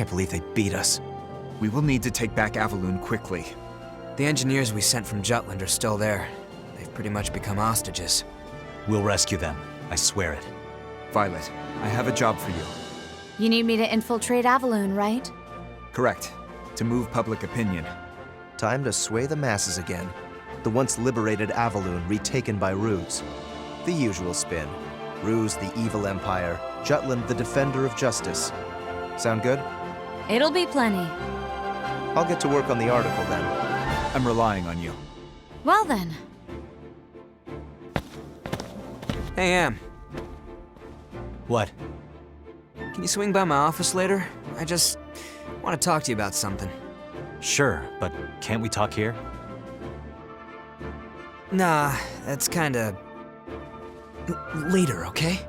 can't believe they beat us. We will need to take back Avaloon quickly. The engineers we sent from Jutland are still there. They've pretty much become hostages. We'll rescue them. I swear it. Violet, I have a job for you. You need me to infiltrate Avaloon, right? Correct. To move public opinion. Time to sway the masses again. The once liberated Avaloon retaken by Ruse. The usual spin. Ruse the evil empire, Jutland the defender of justice. Sound good? It'll be plenty. I'll get to work on the article then. I'm relying on you. Well then. Hey, Am. What? Can you swing by my office later? I just want to talk to you about something. Sure, but can't we talk here? Nah, that's kinda... later, okay?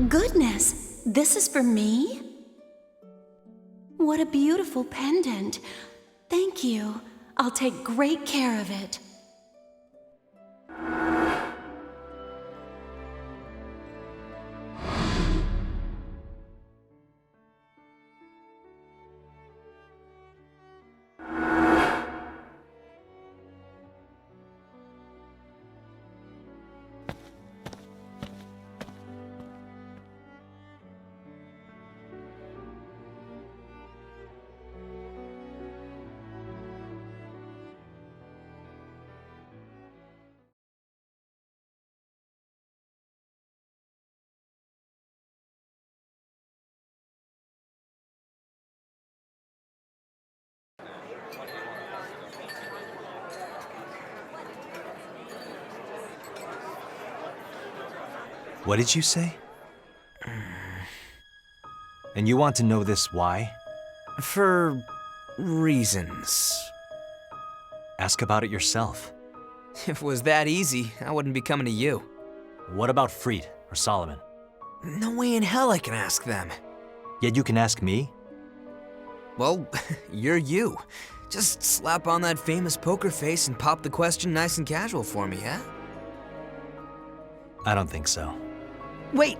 Goodness, this is for me? What a beautiful pendant. Thank you. I'll take great care of it. What did you say? And you want to know this why? For... reasons. Ask about it yourself. If it was that easy, I wouldn't be coming to you. What about Fried or Solomon? No way in hell I can ask them. Yet you can ask me? Well, you're you. Just slap on that famous poker face and pop the question nice and casual for me, yeah? I don't think so. Wait.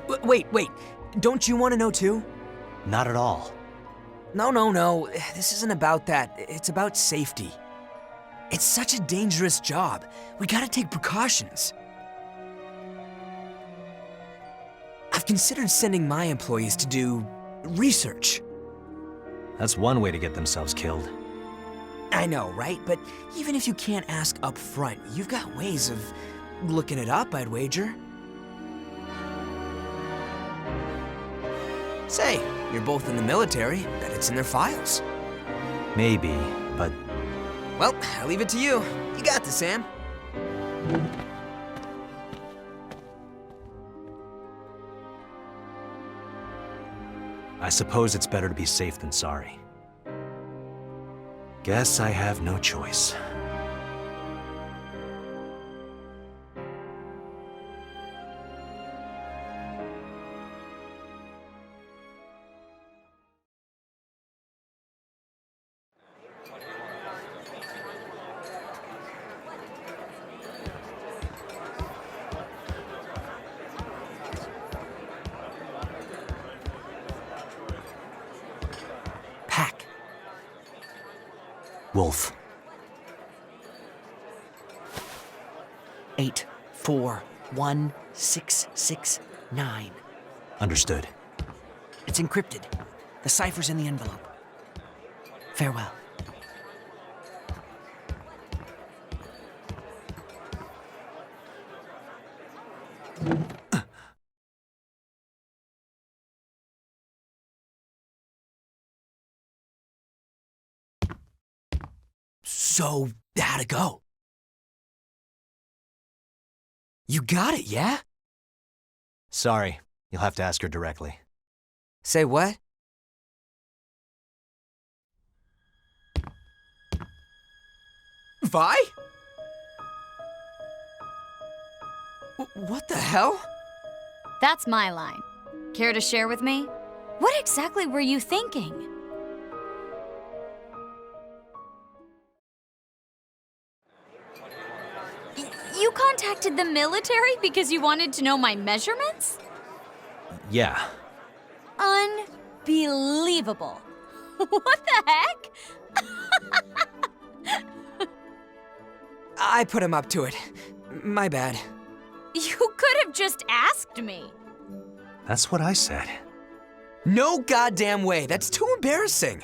Don't you want to know too? Not at all. No. This isn't about that. It's about safety. It's such a dangerous job. We gotta take precautions. I've considered sending my employees to do research. That's one way to get themselves killed. I know, right? But even if you can't ask up front, you've got ways of looking it up, I'd wager. Say, you're both in the military, bet it's in their files. Maybe, but... Well, I'll leave it to you. You got this, Sam. I suppose it's better to be safe than sorry. Guess I have no choice. Pack. Wolf. 841669. Understood. It's encrypted. The cipher's in the envelope. Farewell. So, how'd it go? You got it, yeah? Sorry, you'll have to ask her directly. Say what? Vi? What the hell? That's my line. Care to share with me? What exactly were you thinking? You contacted the military because you wanted to know my measurements? Yeah. Unbelievable. What the heck? I put him up to it. My bad. You could have just asked me. That's what I said. No goddamn way. That's too embarrassing.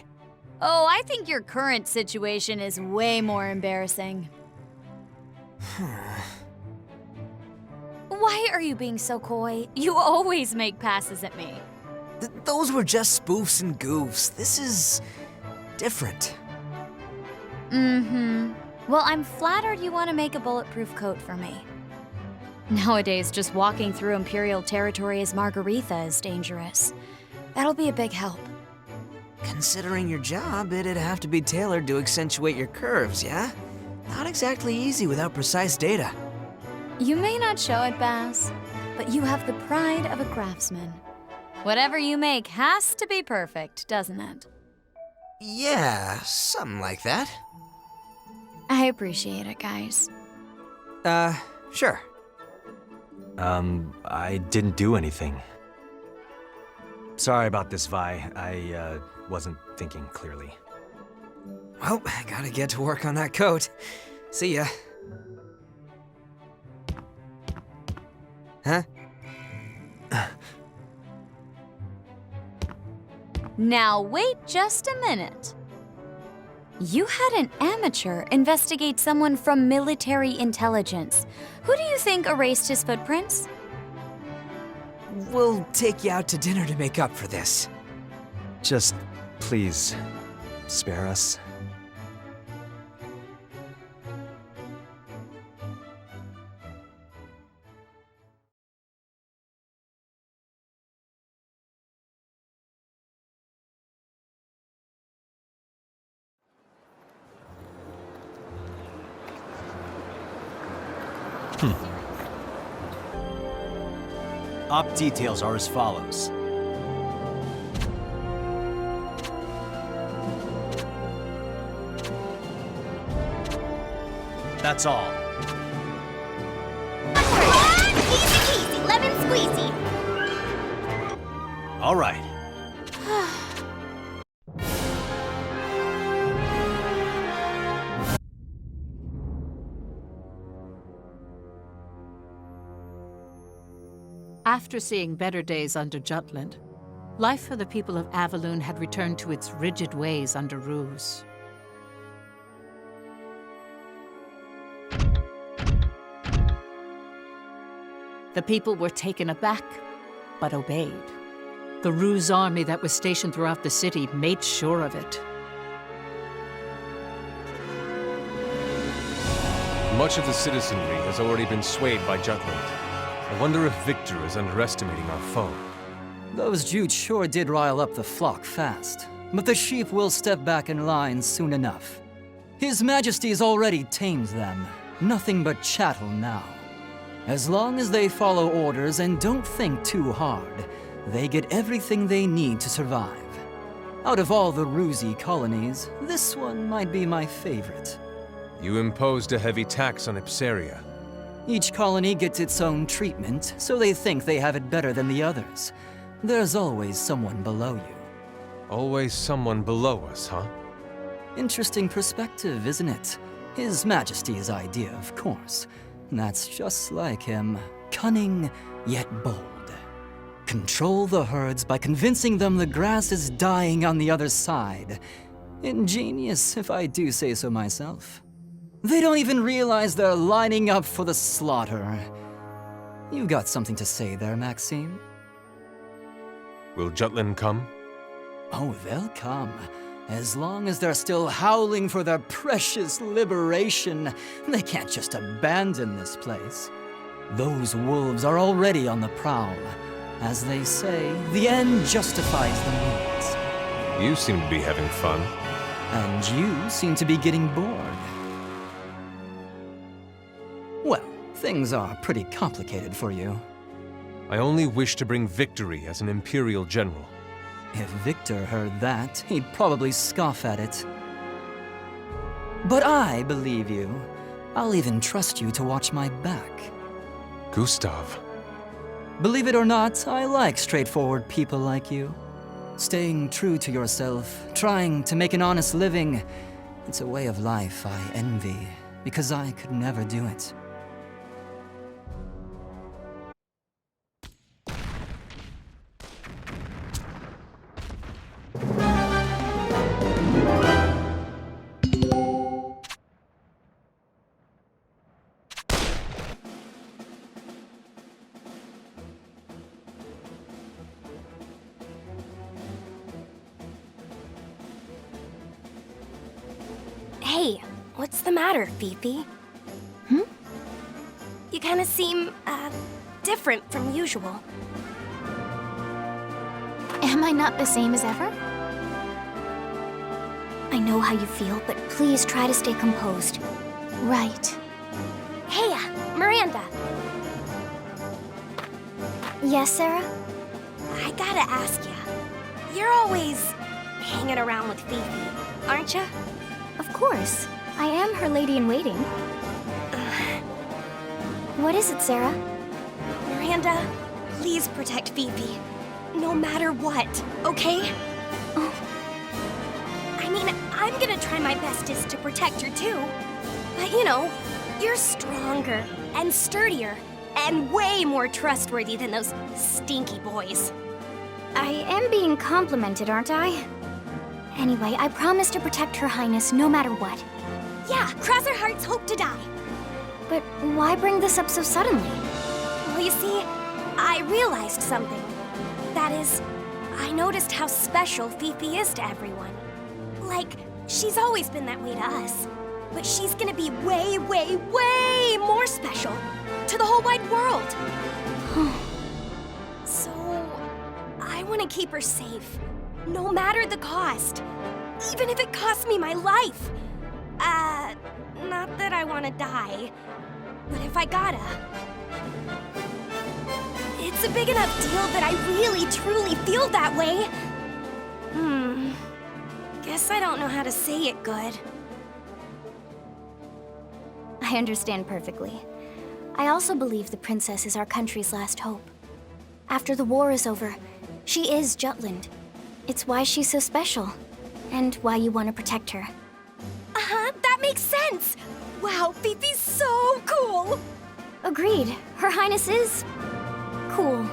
Oh, I think your current situation is way more embarrassing. Why are you being so coy? You always make passes at me. Those were just spoofs and goofs. This is different. Well, I'm flattered you want to make a bulletproof coat for me. Nowadays, just walking through Imperial territory as Margaretha is dangerous. That'll be a big help. Considering your job, it'd have to be tailored to accentuate your curves, yeah? Not exactly easy without precise data. You may not show it, Bass, but you have the pride of a craftsman. Whatever you make has to be perfect, doesn't it? Yeah, something like that. I appreciate it, guys. Sure. I didn't do anything. Sorry about this, Vi. I wasn't thinking clearly. Well, I gotta get to work on that coat. See ya. Huh? Now wait just a minute. You had an amateur investigate someone from military intelligence. Who do you think erased his footprints? We'll take you out to dinner to make up for this. Just, please, spare us. Op details are as follows. That's all. Easy peasy, lemon squeezy. All right. After seeing better days under Jutland, life for the people of Avaloon had returned to its rigid ways under Ruse. The people were taken aback, but obeyed. The Ruse army that was stationed throughout the city made sure of it. Much of the citizenry has already been swayed by Jutland. I wonder if Victor is underestimating our foe. Those Jutes sure did rile up the flock fast, but the sheep will step back in line soon enough. His Majesty's already tamed them. Nothing but chattel now. As long as they follow orders and don't think too hard, they get everything they need to survive. Out of all the Rusy colonies, this one might be my favorite. You imposed a heavy tax on Ipsaria. Each colony gets its own treatment, so they think they have it better than the others. There's always someone below you. Always someone below us, huh? Interesting perspective, isn't it? His Majesty's idea, of course. That's just like him. Cunning, yet bold. Control the herds by convincing them the grass is dying on the other side. Ingenious, if I do say so myself. They don't even realize they're lining up for the slaughter. You got something to say there, Maxime? Will Jutland come? Oh, they'll come. As long as they're still howling for their precious liberation, they can't just abandon this place. Those wolves are already on the prowl. As they say, the end justifies the means. You seem to be having fun. And you seem to be getting bored. Things are pretty complicated for you. I only wish to bring victory as an Imperial general. If Victor heard that, he'd probably scoff at it. But I believe you. I'll even trust you to watch my back. Gustav. Believe it or not, I like straightforward people like you. Staying true to yourself, trying to make an honest living, it's a way of life I envy, because I could never do it. Hey, what's the matter, Fifi? You kind of seem, different from usual. Am I not the same as ever? I know how you feel, but please try to stay composed. Right. Hey, Miranda. Yes, Sarah? I gotta ask ya. You're always hanging around with Fifi, aren't ya? Of course. I am her lady-in-waiting. What is it, Sarah? Miranda, please protect Fifi. No matter what, okay? Oh. I mean, I'm gonna try my bestest to protect her too. But you know, you're stronger and sturdier and way more trustworthy than those stinky boys. I am being complimented, aren't I? Anyway, I promise to protect Her Highness no matter what. Yeah, cross our hearts, hope to die. But why bring this up so suddenly? Well, you see, I realized something. That is, I noticed how special Fifi is to everyone. Like, she's always been that way to us. But she's gonna be way, way, way more special to the whole wide world. So, I want to keep her safe, no matter the cost. Even if it costs me my life. Not that I want to die, but if I gotta. It's a big enough deal that I really, truly feel that way. Guess I don't know how to say it good. I understand perfectly. I also believe the princess is our country's last hope. After the war is over, she is Jutland. It's why she's so special, and why you want to protect her. That makes sense! Wow, Fifi's so cool! Agreed. Her Highness is... cool.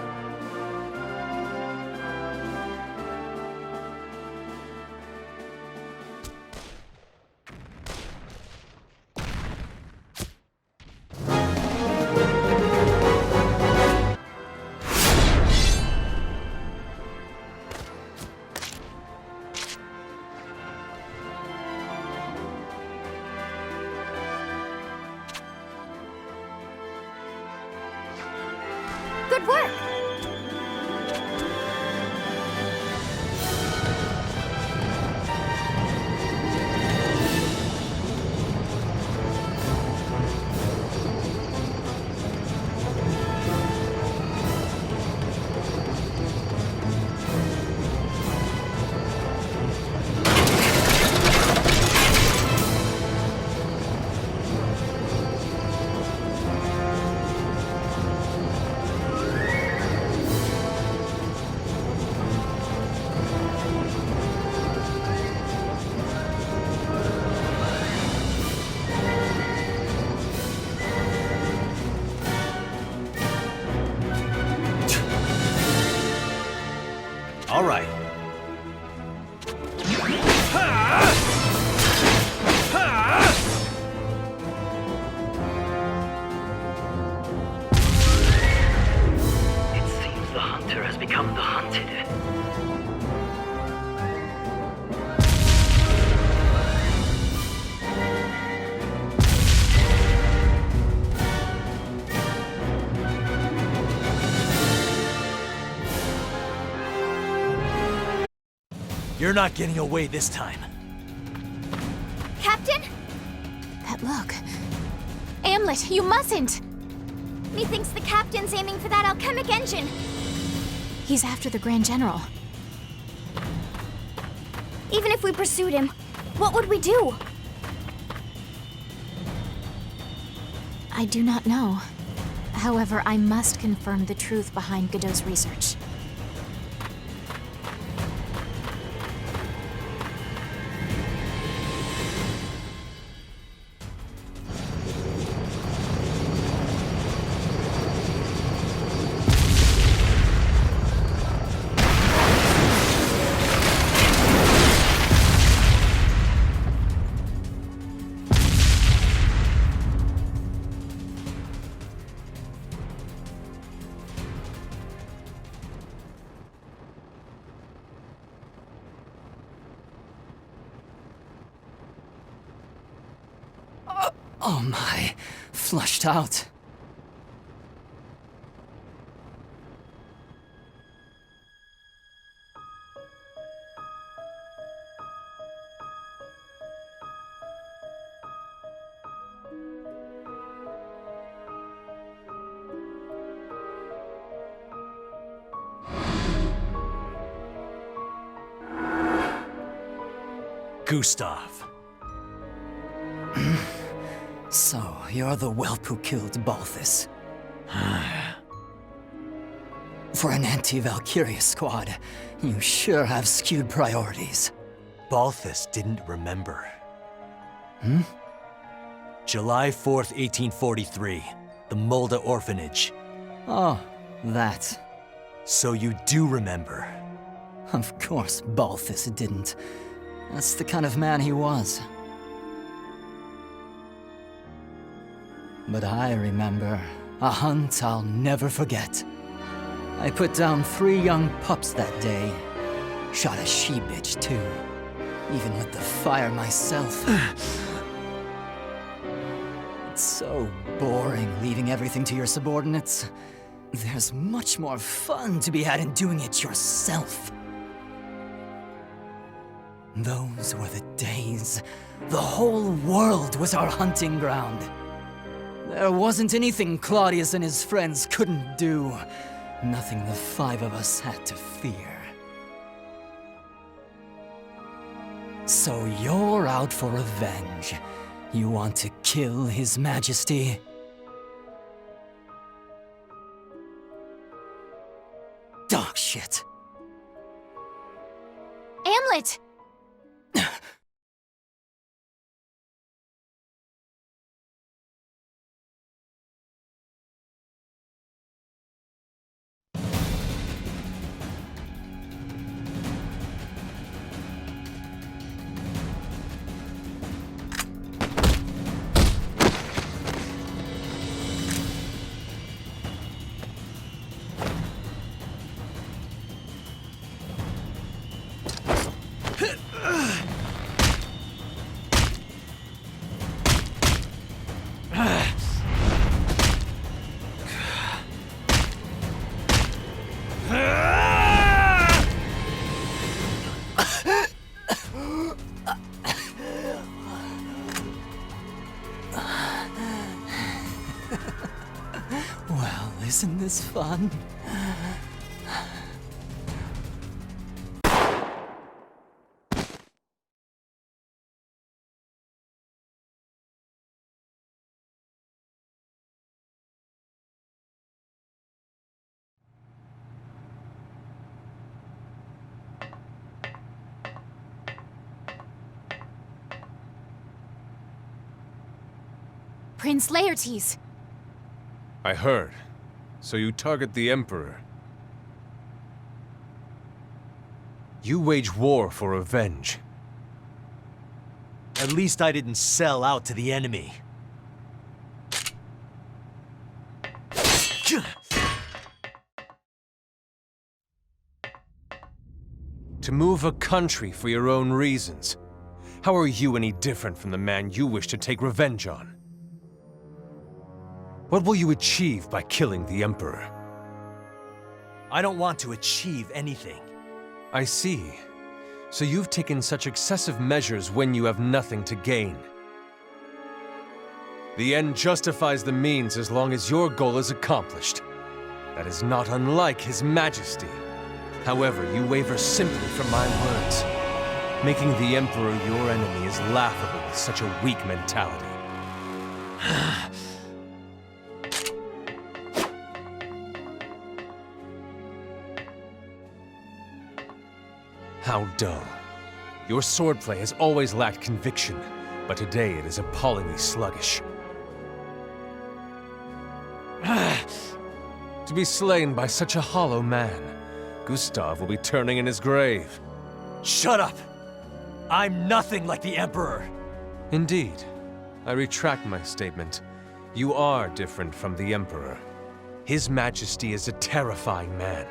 Good work! All right. It seems the hunter has become the hunted. You're not getting away this time. Captain? That look. Amlet, you mustn't! Methinks the captain's aiming for that alchemic engine. He's after the Grand General. Even if we pursued him, what would we do? I do not know. However, I must confirm the truth behind Godot's research. Oh my, flushed out. Gustav. So, you're the whelp who killed Balthus. For an anti-Valkyria squad, you sure have skewed priorities. Balthus didn't remember. July 4th, 1843. The Mulda Orphanage. Oh, that. So you do remember. Of course Balthus didn't. That's the kind of man he was. But I remember a hunt I'll never forget. I put down 3 young pups that day. Shot a she-bitch too. Even lit the fire myself. It's so boring leaving everything to your subordinates. There's much more fun to be had in doing it yourself. Those were the days. The whole world was our hunting ground. There wasn't anything Claudius and his friends couldn't do. Nothing the 5 of us had to fear. So you're out for revenge. You want to kill His Majesty? Dog shit. Amlet! Well, isn't this fun? Prince Laertes! I heard. So you target the Emperor. You wage war for revenge. At least I didn't sell out to the enemy. To move a country for your own reasons. How are you any different from the man you wish to take revenge on? What will you achieve by killing the Emperor? I don't want to achieve anything. I see. So you've taken such excessive measures when you have nothing to gain. The end justifies the means as long as your goal is accomplished. That is not unlike His Majesty. However, you waver simply from my words. Making the Emperor your enemy is laughable with such a weak mentality. How dull. Your swordplay has always lacked conviction, but today it is appallingly sluggish. To be slain by such a hollow man, Gustav will be turning in his grave. Shut up! I'm nothing like the Emperor! Indeed. I retract my statement. You are different from the Emperor. His Majesty is a terrifying man.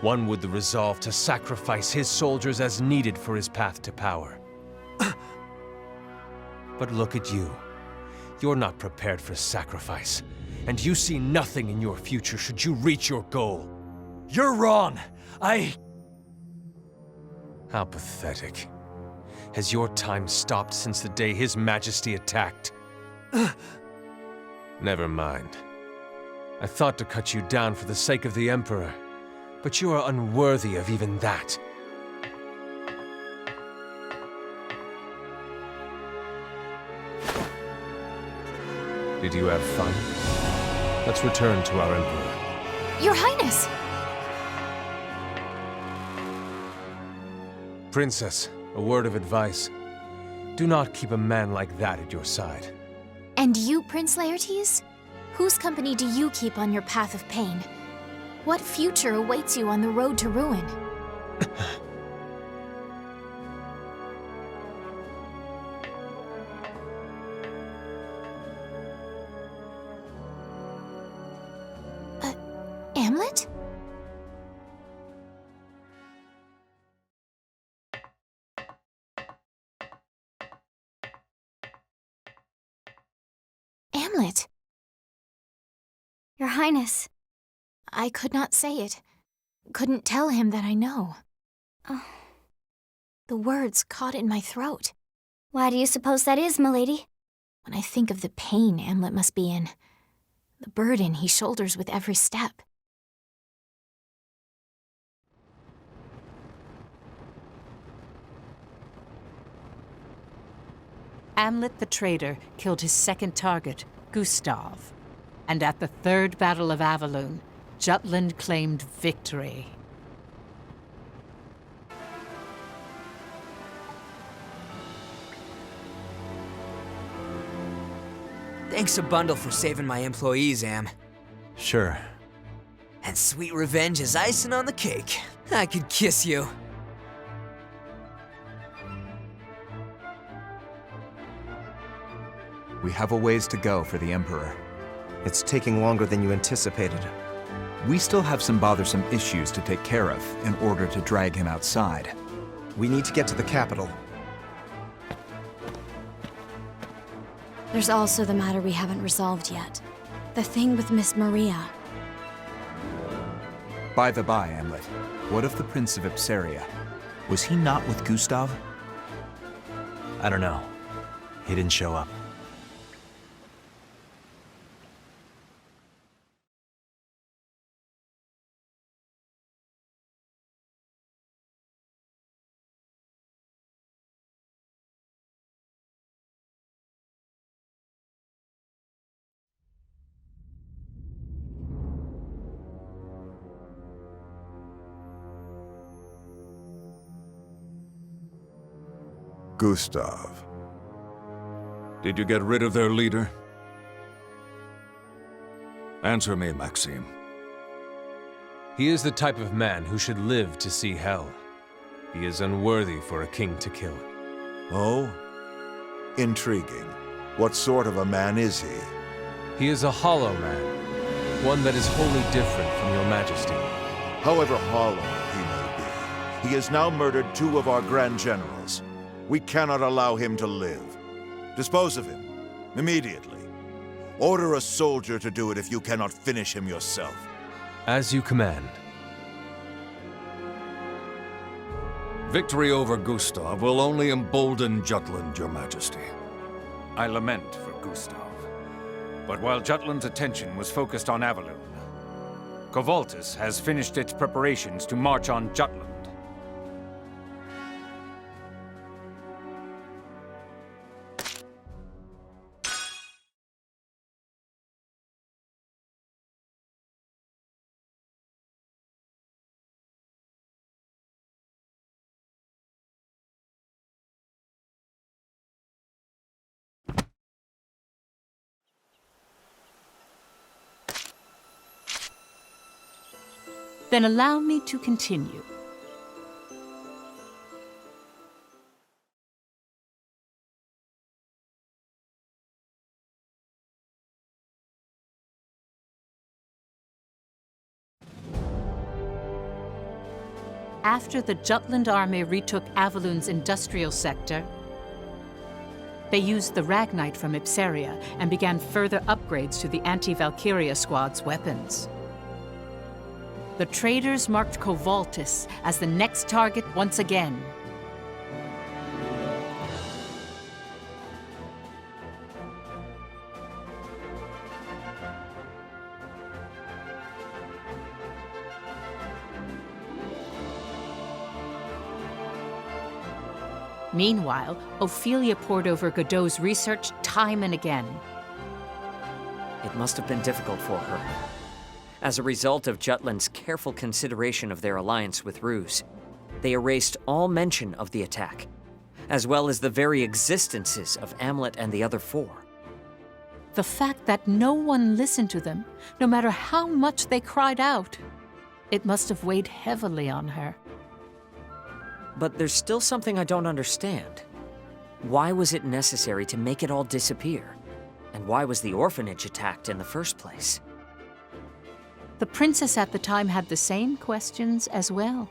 One with the resolve to sacrifice his soldiers as needed for his path to power. But look at you. You're not prepared for sacrifice, and you see nothing in your future should you reach your goal. You're wrong! How pathetic. Has your time stopped since the day His Majesty attacked? Never mind. I thought to cut you down for the sake of the Emperor, but you are unworthy of even that. Did you have fun? Let's return to our Emperor. Your Highness! Princess, a word of advice. Do not keep a man like that at your side. And you, Prince Laertes? Whose company do you keep on your path of pain? What future awaits you on the road to ruin? Hamlet? Hamlet. Your Highness. I could not say it. Couldn't tell him that I know. Oh. The words caught in my throat. Why do you suppose that is, milady? When I think of the pain Hamlet must be in, the burden he shoulders with every step. Hamlet the traitor killed his second target, Gustav. And at the Third Battle of Avaloon, Jutland claimed victory. Thanks a bundle for saving my employees, Am. Sure. And sweet revenge is icing on the cake. I could kiss you. We have a ways to go for the Emperor. It's taking longer than you anticipated. We still have some bothersome issues to take care of in order to drag him outside. We need to get to the capital. There's also the matter we haven't resolved yet. The thing with Miss Maria. By the by, Hamlet, what of the Prince of Ipsaria? Was he not with Gustav? I don't know. He didn't show up. Gustav. Did you get rid of their leader? Answer me, Maxime. He is the type of man who should live to see hell. He is unworthy for a king to kill. Oh? Intriguing. What sort of a man is he? He is a hollow man, one that is wholly different from your majesty. However hollow he may be, he has now murdered 2 of our grand generals. We cannot allow him to live. Dispose of him, immediately. Order a soldier to do it if you cannot finish him yourself. As you command. Victory over Gustav will only embolden Jutland, your majesty. I lament for Gustav, But while Jutland's attention was focused on Avalun, Kovaltis has finished its preparations to march on Jutland. Then allow me to continue. After the Jutland army retook Avalun's industrial sector, they used the Ragnite from Ipsaria and began further upgrades to the anti-Valkyria squad's weapons. The traders marked Kovaltis as the next target once again. Meanwhile, Ophelia pored over Godot's research time and again. It must have been difficult for her. As a result of Jutland's careful consideration of their alliance with Ruse, they erased all mention of the attack, as well as the very existences of Amlet and the other four. The fact that no one listened to them, no matter how much they cried out, it must have weighed heavily on her. But there's still something I don't understand. Why was it necessary to make it all disappear? And why was the orphanage attacked in the first place? The princess at the time had the same questions as well.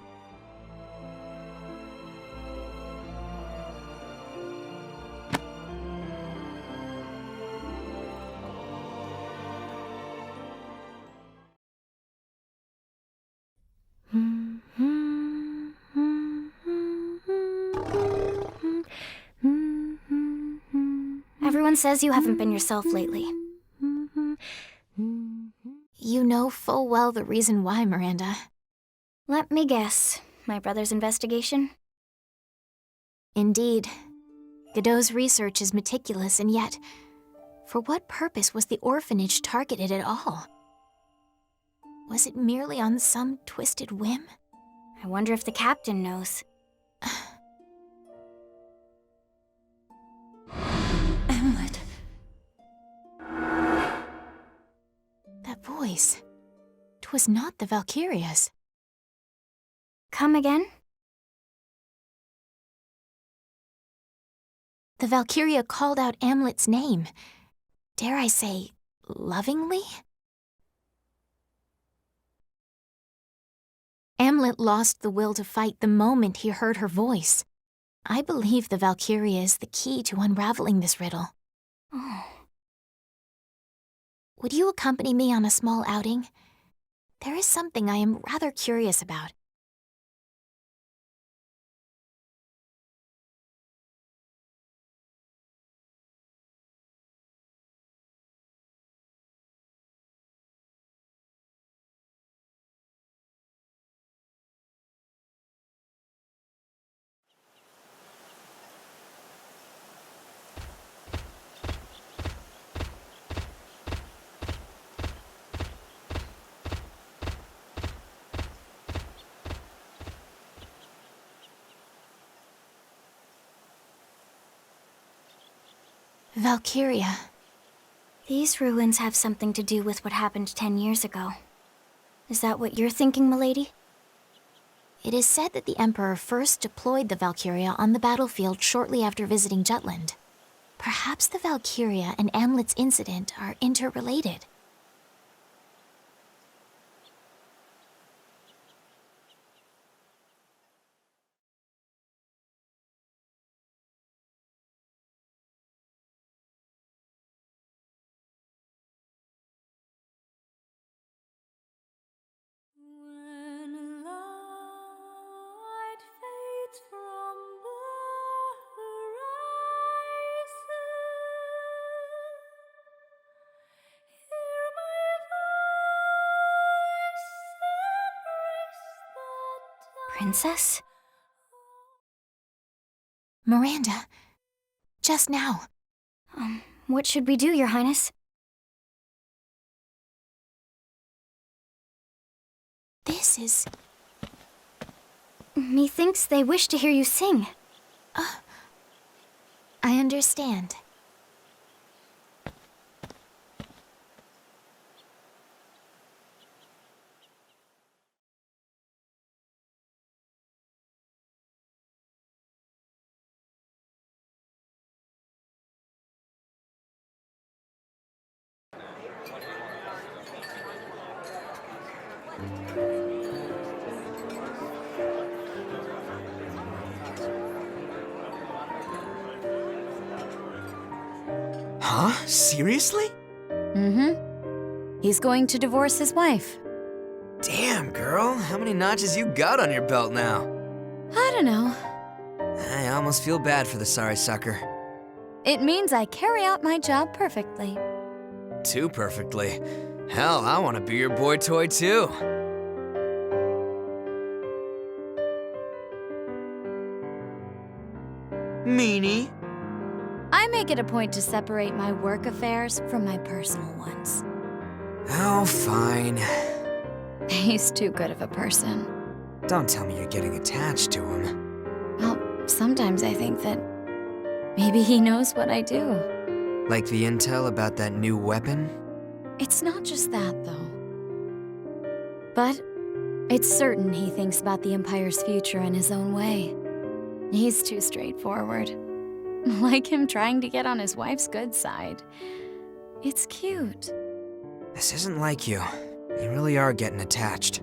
Everyone says you haven't been yourself lately. You know full well the reason why, Miranda. Let me guess. My brother's investigation? Indeed. Godot's research is meticulous, and yet, for what purpose was the orphanage targeted at all? Was it merely on some twisted whim? I wonder if the captain knows. Amlet. That voice. 'Twas not the Valkyria's. Come again? The Valkyria called out Amlet's name. Dare I say, lovingly? Amlet lost the will to fight the moment he heard her voice. I believe the Valkyria is the key to unraveling this riddle. Oh. Would you accompany me on a small outing? There is something I am rather curious about. Valkyria. These ruins have something to do with what happened 10 years ago. Is that what you're thinking, milady? It is said that the Emperor first deployed the Valkyria on the battlefield shortly after visiting Jutland. Perhaps the Valkyria and Amlet's incident are interrelated. Princess? Miranda, just now. What should we do, Your Highness? This is... Methinks they wish to hear you sing. I understand. Huh? Seriously? Mm-hmm. He's going to divorce his wife. Damn, girl. How many notches you got on your belt now? I don't know. I almost feel bad for the sorry sucker. It means I carry out my job perfectly. Too perfectly. Hell, I want to be your boy toy too. Meanie. I make it a point to separate my work affairs from my personal ones. Oh, fine. He's too good of a person. Don't tell me you're getting attached to him. Well, sometimes I think that maybe he knows what I do. Like the intel about that new weapon? It's not just that, though. But it's certain he thinks about the Empire's future in his own way. He's too straightforward. Like him trying to get on his wife's good side. It's cute. This isn't like you. You really are getting attached.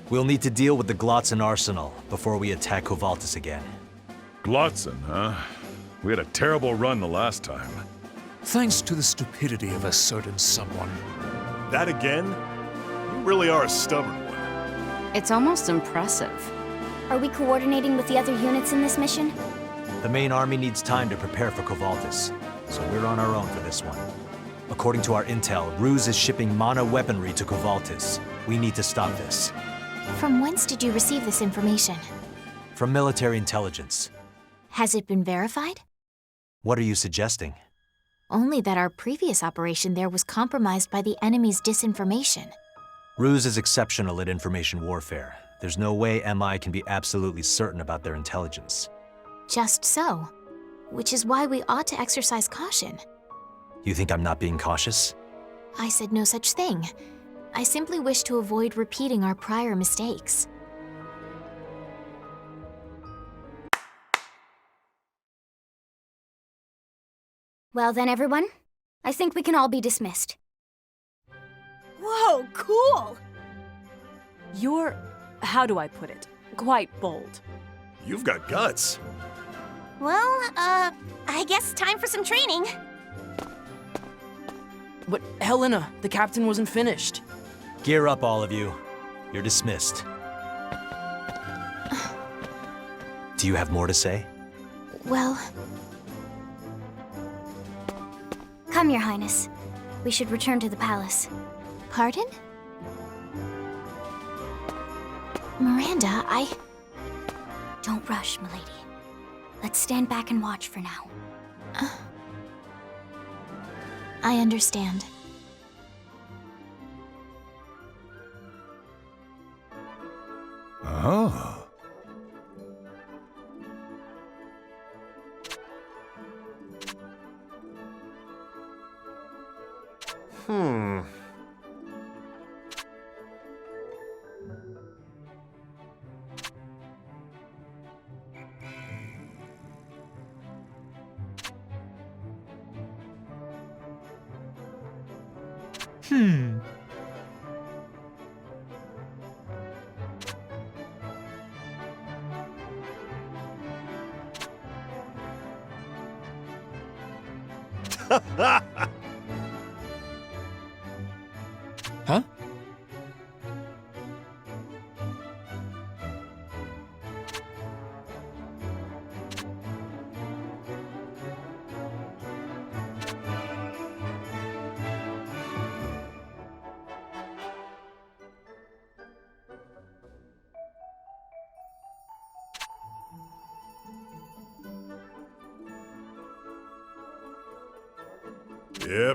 We'll need to deal with the Glotzen arsenal before we attack Kovaltis again. Glotzen, huh? We had a terrible run the last time. Thanks to the stupidity of a certain someone. That again? You really are a stubborn one. It's almost impressive. Are we coordinating with the other units in this mission? The main army needs time to prepare for Kovaltis, so we're on our own for this one. According to our intel, Ruse is shipping mana weaponry to Kovaltis. We need to stop this. From whence did you receive this information? From military intelligence. Has it been verified? What are you suggesting? Only that our previous operation there was compromised by the enemy's disinformation. Ruse is exceptional at information warfare. There's no way MI can be absolutely certain about their intelligence. Just so. Which is why we ought to exercise caution. You think I'm not being cautious? I said no such thing. I simply wish to avoid repeating our prior mistakes. Well then, everyone, I think we can all be dismissed. Whoa, cool! You're, how do I put it, quite bold. You've got guts. Well, I guess time for some training. But Helena, the captain wasn't finished. Gear up, all of you. You're dismissed. Do you have more to say? Well... Come, Your Highness. We should return to the palace. Pardon? Miranda, Don't rush, milady. Let's stand back and watch for now. I understand. Oh. Huh?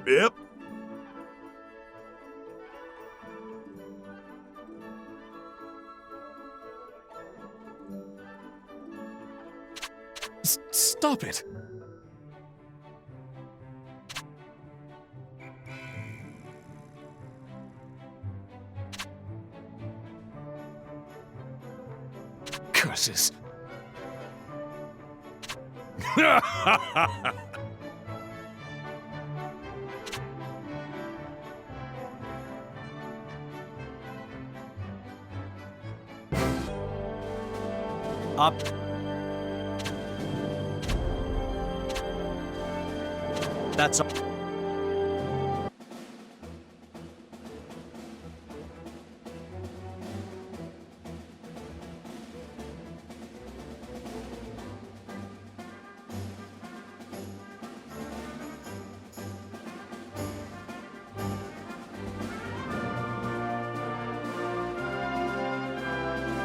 Yep. Stop it! Curses. Up. That's all.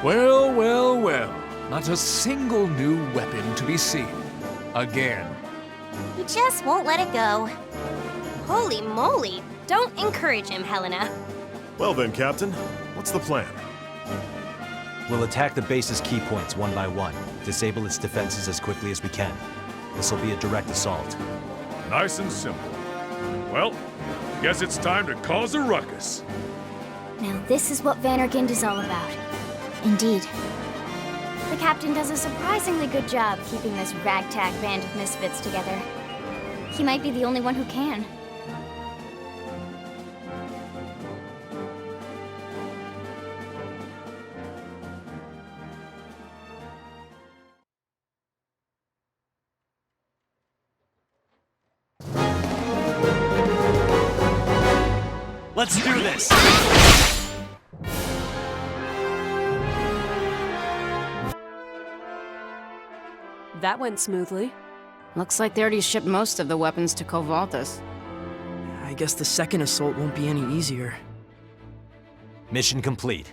Well. Not a single new weapon to be seen. Again. He just won't let it go. Holy moly! Don't encourage him, Helena. Well then, Captain, what's the plan? We'll attack the base's key points one by one, disable its defenses as quickly as we can. This will be a direct assault. Nice and simple. Well, guess it's time to cause a ruckus. Now this is what Vandergind is all about. Indeed. The captain does a surprisingly good job keeping this ragtag band of misfits together. He might be the only one who can. Let's do this! That went smoothly. Looks like they already shipped most of the weapons to Kovaltis. I guess the second assault won't be any easier. Mission complete.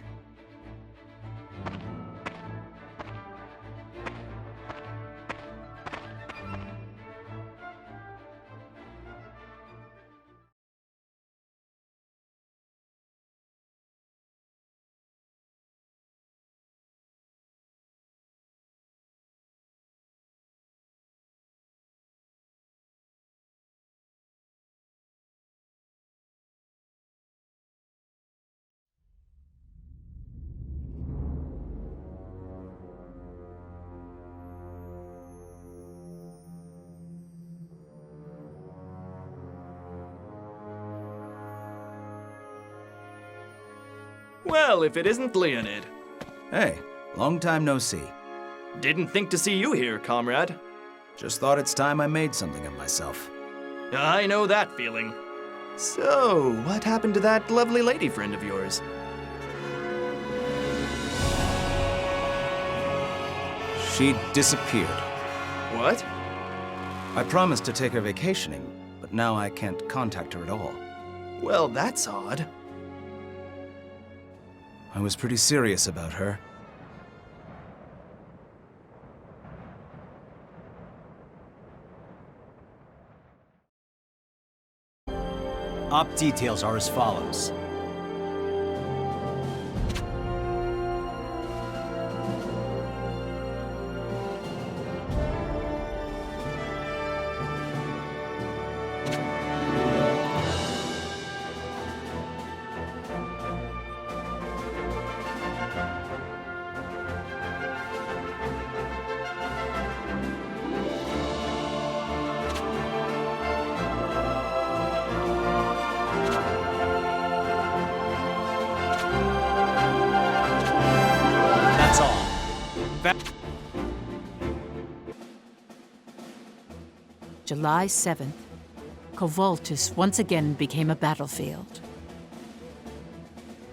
Well, if it isn't Leonid. Hey, long time no see. Didn't think to see you here, comrade. Just thought it's time I made something of myself. I know that feeling. So, what happened to that lovely lady friend of yours? She disappeared. What? I promised to take her vacationing, but now I can't contact her at all. Well, that's odd. I was pretty serious about her. Op details are as follows. July 7th, Kovoltis once again became a battlefield.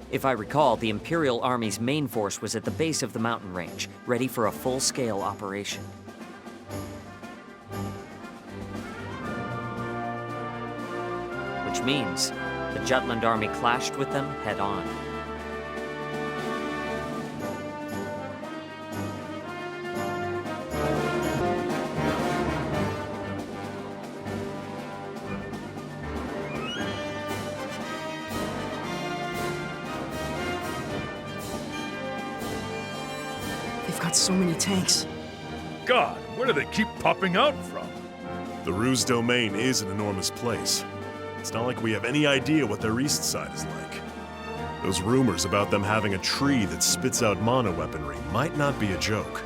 If I recall, the Imperial Army's main force was at the base of the mountain range, ready for a full-scale operation. Which means the Jutland army clashed with them head-on. They've got so many tanks. God, where do they keep popping out from? The Ruse domain is an enormous place. It's not like we have any idea what their east side is like. Those rumors about them having a tree that spits out mana weaponry might not be a joke.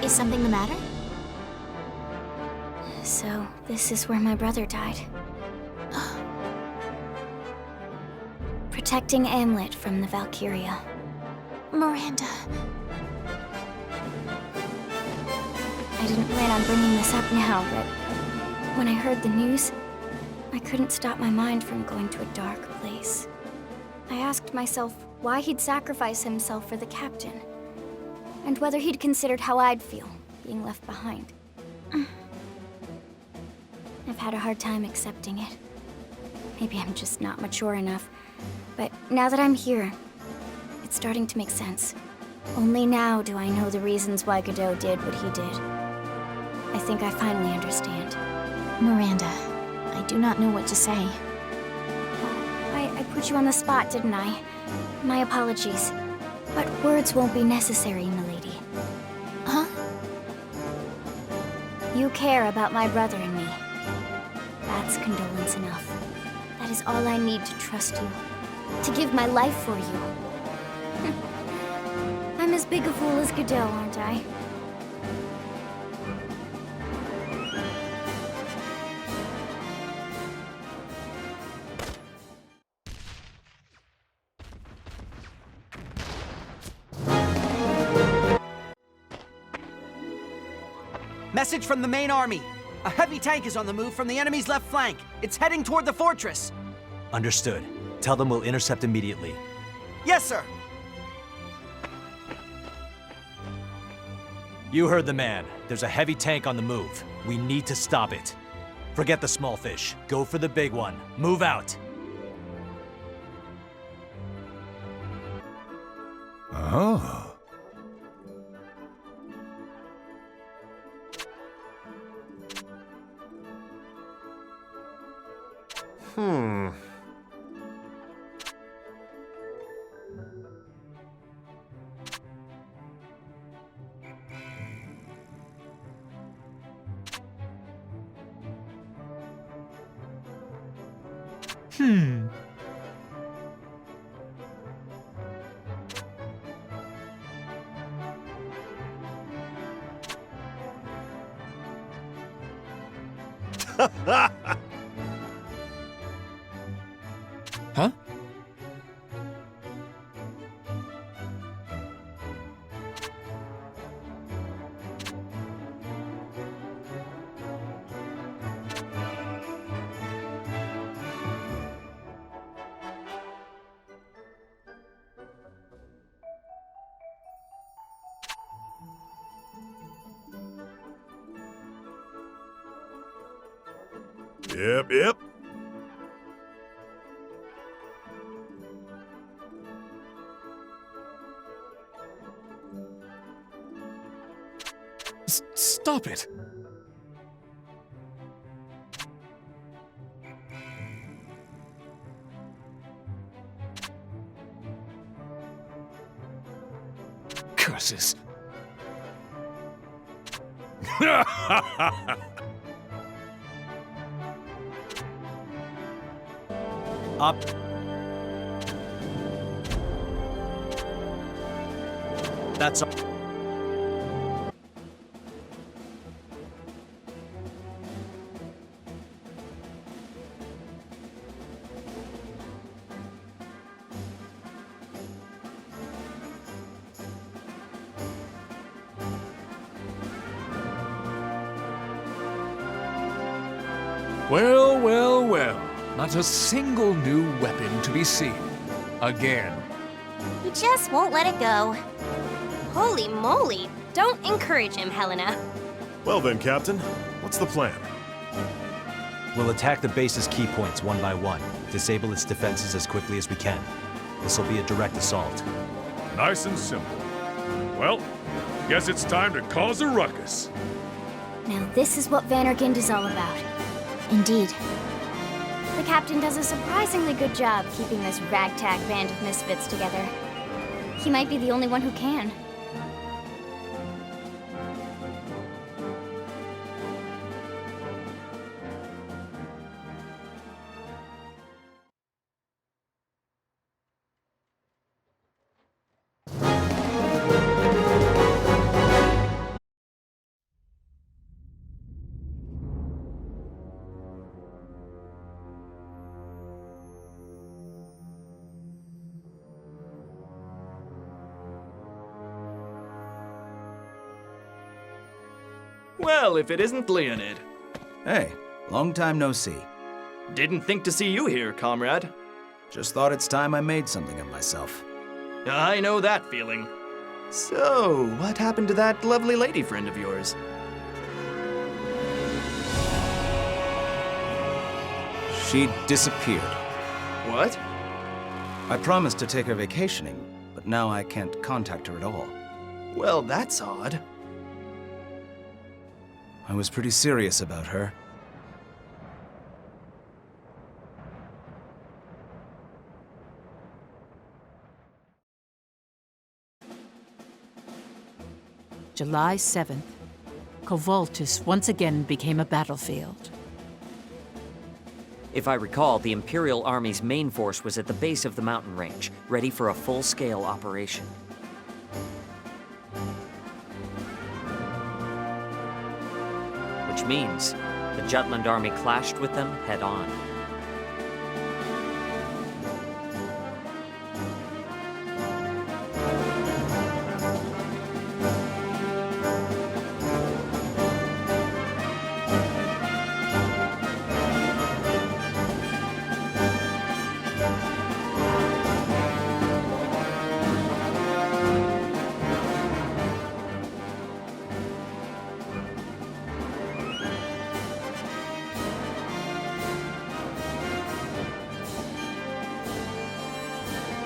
Is something the matter? So, this is where my brother died. Protecting Amlet from the Valkyria. Miranda. I didn't plan on bringing this up now, but when I heard the news, I couldn't stop my mind from going to a dark place. I asked myself why he'd sacrifice himself for the captain, and whether he'd considered how I'd feel being left behind. I've had a hard time accepting it. Maybe I'm just not mature enough, but now that I'm here, it's starting to make sense. Only now do I know the reasons why Godot did what he did. I think I finally understand. Miranda, I do not know what to say. I put you on the spot, didn't I? My apologies. But words won't be necessary, milady. Huh? You care about my brother and me. That's condolence enough. That is all I need to trust you. To give my life for you. I'm as big a fool as Godot, aren't I? Message from the main army. A heavy tank is on the move from the enemy's left flank. It's heading toward the fortress. Understood. Tell them we'll intercept immediately. Yes, sir. You heard the man. There's a heavy tank on the move. We need to stop it. Forget the small fish. Go for the big one. Move out. Oh. Huh? Yep. Stop it! Curses. Up. That's all. Well, well, well. Not a single new weapon to be seen. Again. He just won't let it go. Holy moly! Don't encourage him, Helena. Well then, Captain, what's the plan? We'll attack the base's key points one by one, disable its defenses as quickly as we can. This will be a direct assault. Nice and simple. Well, guess it's time to cause a ruckus. Now this is what Vandergind is all about. Indeed. The captain does a surprisingly good job keeping this ragtag band of misfits together. He might be the only one who can. Well, if it isn't Leonid. Hey, long time no see. Didn't think to see you here, comrade. Just thought it's time I made something of myself. I know that feeling. So, what happened to that lovely lady friend of yours? She disappeared. What? I promised to take her vacationing, but now I can't contact her at all. Well, that's odd. I was pretty serious about her. July 7th, Kovoltis once again became a battlefield. If I recall, the Imperial Army's main force was at the base of the mountain range, ready for a full-scale operation. Which means the Jutland army clashed with them head-on.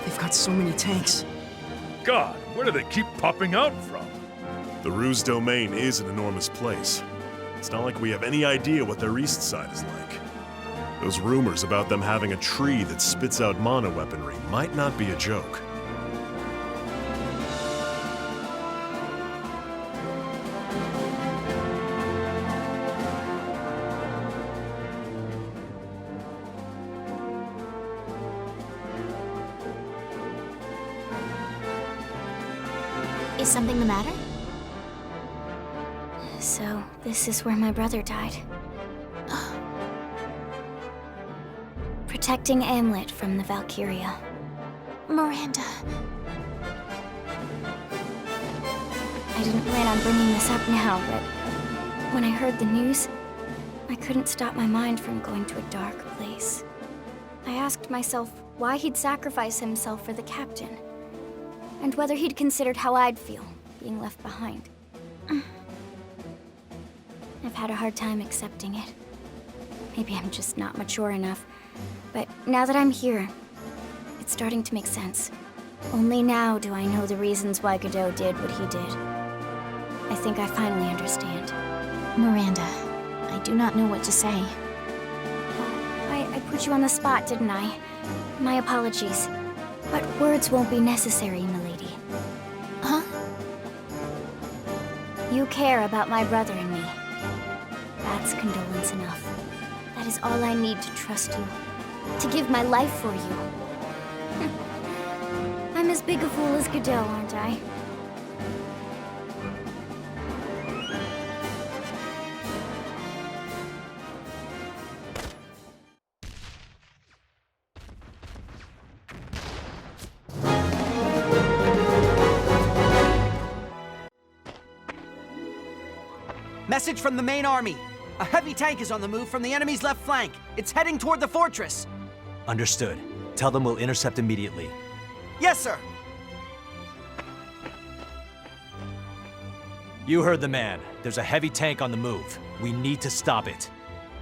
They've got so many tanks. God, where do they keep popping out from? The Ruse domain is an enormous place. It's not like we have any idea what their east side is like. Those rumors about them having a tree that spits out mana weaponry might not be a joke. Is something the matter? So, this is where my brother died. Protecting Amlet from the Valkyria. Miranda. I didn't plan on bringing this up now, but when I heard the news, I couldn't stop my mind from going to a dark place. I asked myself why he'd sacrifice himself for the captain, and whether he'd considered how I'd feel being left behind. I've had a hard time accepting it. Maybe I'm just not mature enough, but now that I'm here, it's starting to make sense. Only now do I know the reasons why Godot did what he did. I think I finally understand. Miranda, I do not know what to say. I put you on the spot, didn't I? My apologies. But words won't be necessary, milady. Huh? You care about my brother and me. That's condolence enough. That is all I need to trust you. To give my life for you. I'm as big a fool as Godot, aren't I? Message from the main army. A heavy tank is on the move from the enemy's left flank. It's heading toward the fortress. Understood. Tell them we'll intercept immediately. Yes, sir. You heard the man. There's a heavy tank on the move. We need to stop it.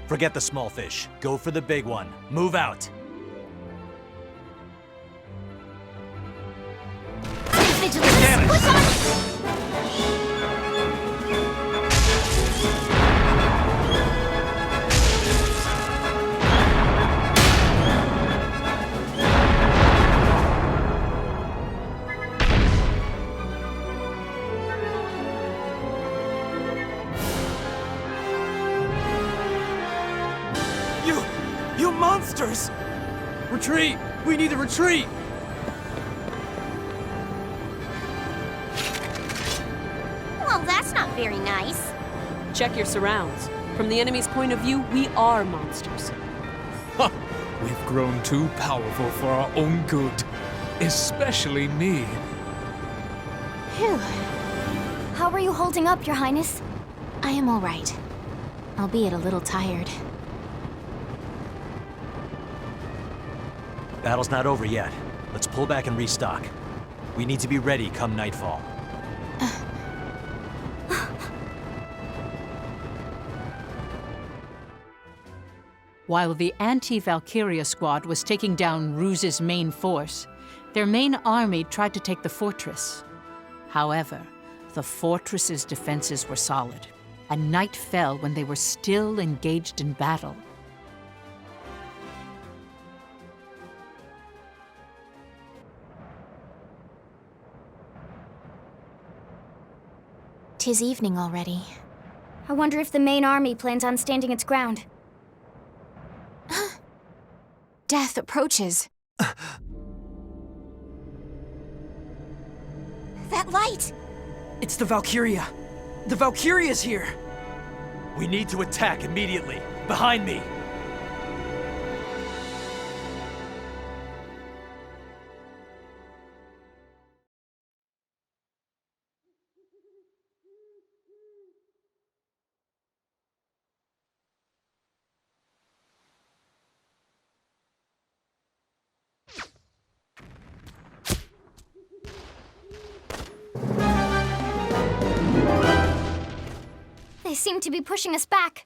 Forget the small fish. Go for the big one. Move out. You monsters! Retreat! We need to retreat! Well, that's not very nice. Check your surrounds. From the enemy's point of view, we are monsters. Ha! We've grown too powerful for our own good. Especially me. Phew. How are you holding up, Your Highness? I am all right, albeit a little tired. Battle's not over yet. Let's pull back and restock. We need to be ready come nightfall. While the anti-Valkyria squad was taking down Ruse's main force, their main army tried to take the fortress. However, the fortress's defenses were solid, and night fell when they were still engaged in battle. 'Tis evening already. I wonder if the main army plans on standing its ground. Death approaches. That light! It's the Valkyria. The Valkyria's here! We need to attack immediately. Behind me! They seem to be pushing us back.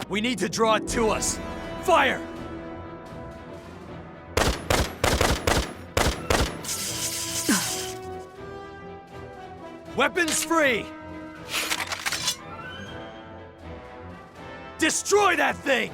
We need to draw it to us. Fire! Weapons free! Destroy that thing!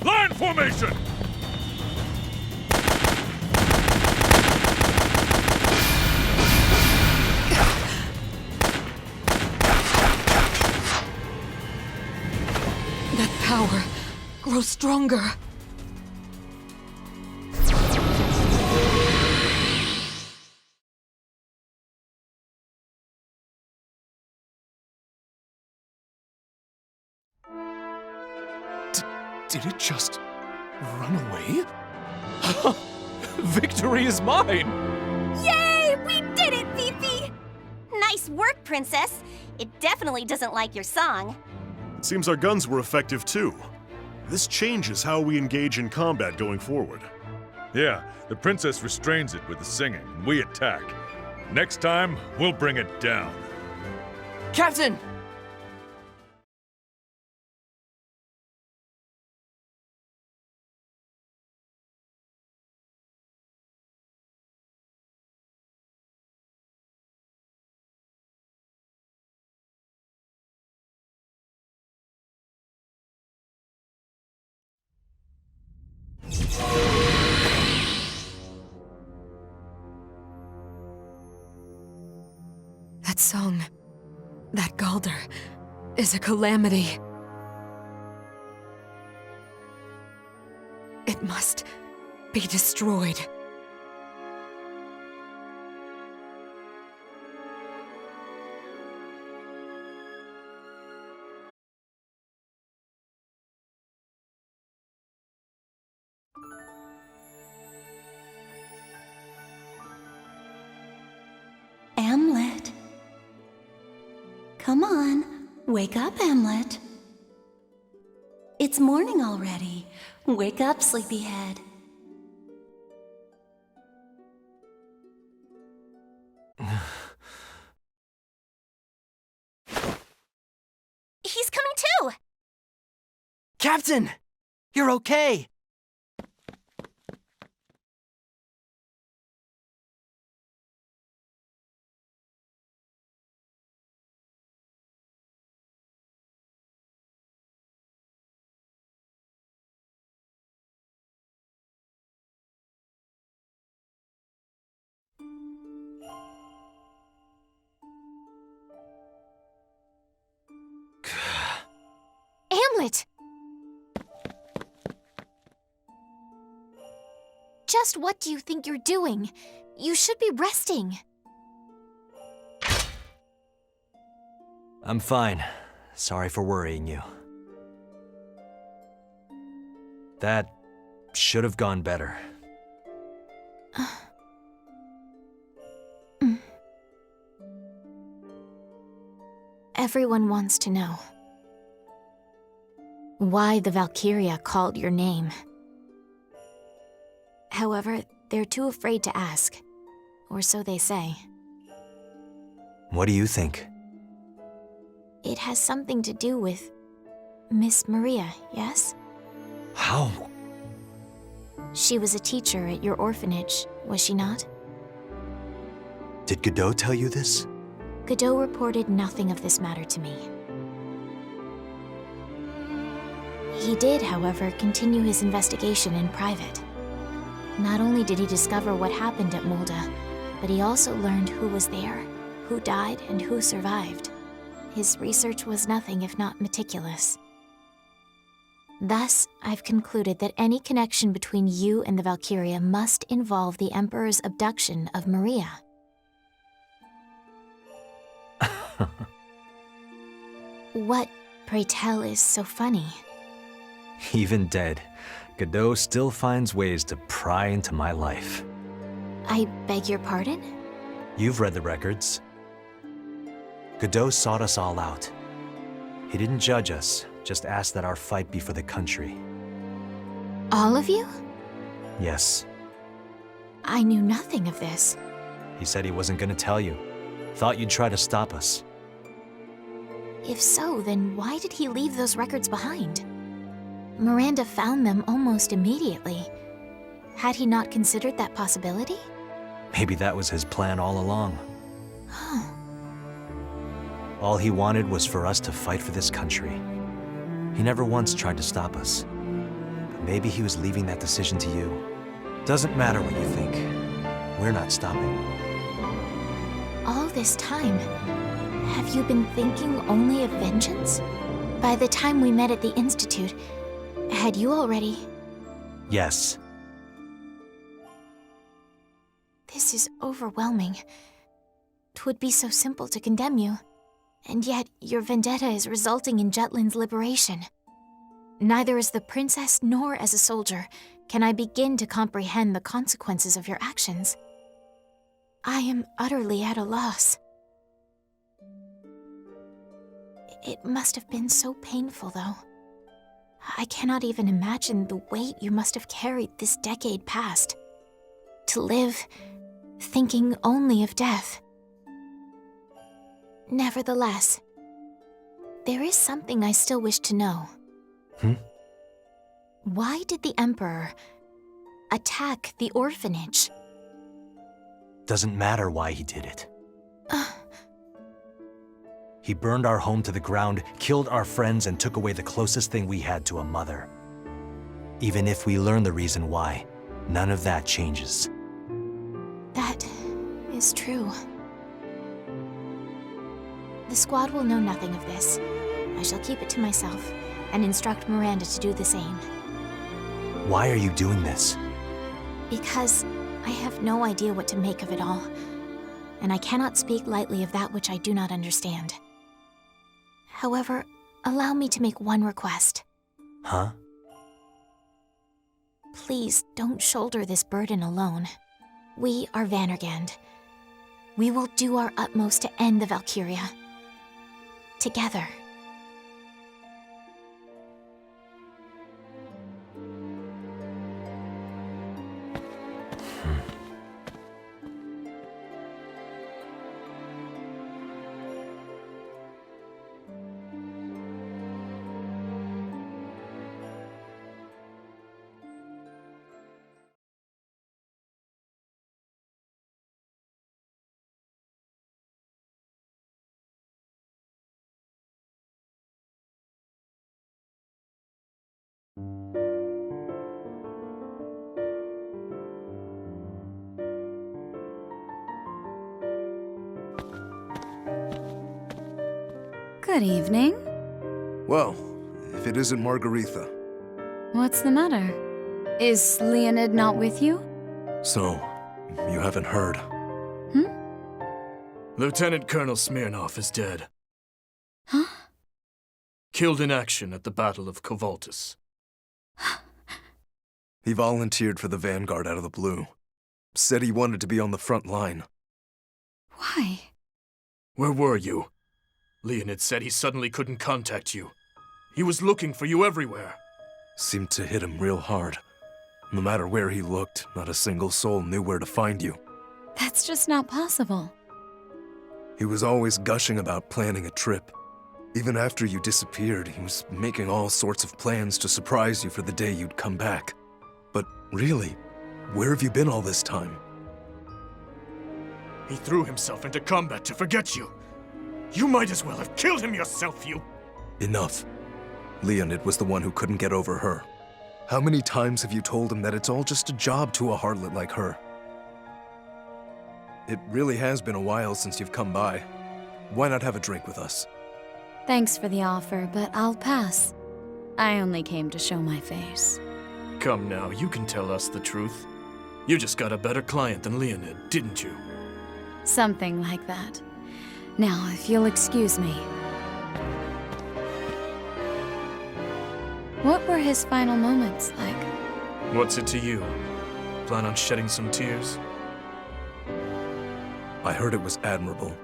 Line formation! That power grows stronger. Did it just Run away? Victory is mine! Yay! We did it, Fifi! Nice work, Princess. It definitely doesn't like your song. It seems our guns were effective too. This changes how we engage in combat going forward. Yeah, the princess restrains it with the singing, and we attack. Next time, we'll bring it down. Captain! That song, that Galder, is a calamity. It must be destroyed. Amlet. Come on, wake up, Amlet. It's morning already. Wake up, sleepyhead. He's coming too! Captain! You're okay! Hamlet! Just what do you think you're doing? You should be resting. I'm fine. Sorry for worrying you. That should have gone better. Everyone wants to know why the Valkyria called your name. However, they're too afraid to ask, or so they say. What do you think? It has something to do with Miss Maria, yes? How? She was a teacher at your orphanage, was she not? Did Godot tell you this? Godot reported nothing of this matter to me. He did, however, continue his investigation in private. Not only did he discover what happened at Mulda, but he also learned who was there, who died, and who survived. His research was nothing if not meticulous. Thus, I've concluded that any connection between you and the Valkyria must involve the Emperor's abduction of Maria. What, pray tell, is so funny? Even dead, Godot still finds ways to pry into my life. I beg your pardon? You've read the records. Godot sought us all out. He didn't judge us, just asked that our fight be for the country. All of you? Yes. I knew nothing of this. He said he wasn't gonna tell you. Thought you'd try to stop us. If so, then why did he leave those records behind? Miranda found them almost immediately. Had he not considered that possibility? Maybe that was his plan all along. All he wanted was for us to fight for this country. He never once tried to stop us. But maybe he was leaving that decision to you. Doesn't matter what you think. We're not stopping. All this time, have you been thinking only of vengeance? By the time we met at the Institute, had you already... Yes. This is overwhelming. 'Twould be so simple to condemn you. And yet, your vendetta is resulting in Jutland's liberation. Neither as the princess nor as a soldier can I begin to comprehend the consequences of your actions. I am utterly at a loss. It must have been so painful, though. I cannot even imagine the weight you must have carried this decade past. To live thinking only of death. Nevertheless, there is something I still wish to know. Why did the Emperor attack the orphanage? Doesn't matter why he did it. He burned our home to the ground, killed our friends, and took away the closest thing we had to a mother. Even if we learn the reason why, none of that changes. That is true. The squad will know nothing of this. I shall keep it to myself and instruct Miranda to do the same. Why are you doing this? Because I have no idea what to make of it all, and I cannot speak lightly of that which I do not understand. However, allow me to make one request. Huh? Please don't shoulder this burden alone. We are Vandergand. We will do our utmost to end the Valkyria. Together. Good evening. Well, if it isn't Margaretha. What's the matter? Is Leonid not with you? So, you haven't heard. Lieutenant Colonel Smirnov is dead. Huh? Killed in action at the Battle of Kovoltis. He volunteered for the Vanguard out of the blue. Said he wanted to be on the front line. Why? Where were you? Leonid said he suddenly couldn't contact you. He was looking for you everywhere. Seemed to hit him real hard. No matter where he looked, not a single soul knew where to find you. That's just not possible. He was always gushing about planning a trip. Even after you disappeared, he was making all sorts of plans to surprise you for the day you'd come back. But really, where have you been all this time? He threw himself into combat to forget you. You might as well have killed him yourself, you... Enough. Leonid was the one who couldn't get over her. How many times have you told him that it's all just a job to a harlot like her? It really has been a while since you've come by. Why not have a drink with us? Thanks for the offer, but I'll pass. I only came to show my face. Come now, you can tell us the truth. You just got a better client than Leonid, didn't you? Something like that. Now, if you'll excuse me. What were his final moments like? What's it to you? Plan on shedding some tears? I heard it was admirable.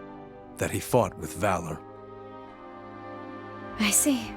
That he fought with valor. I see.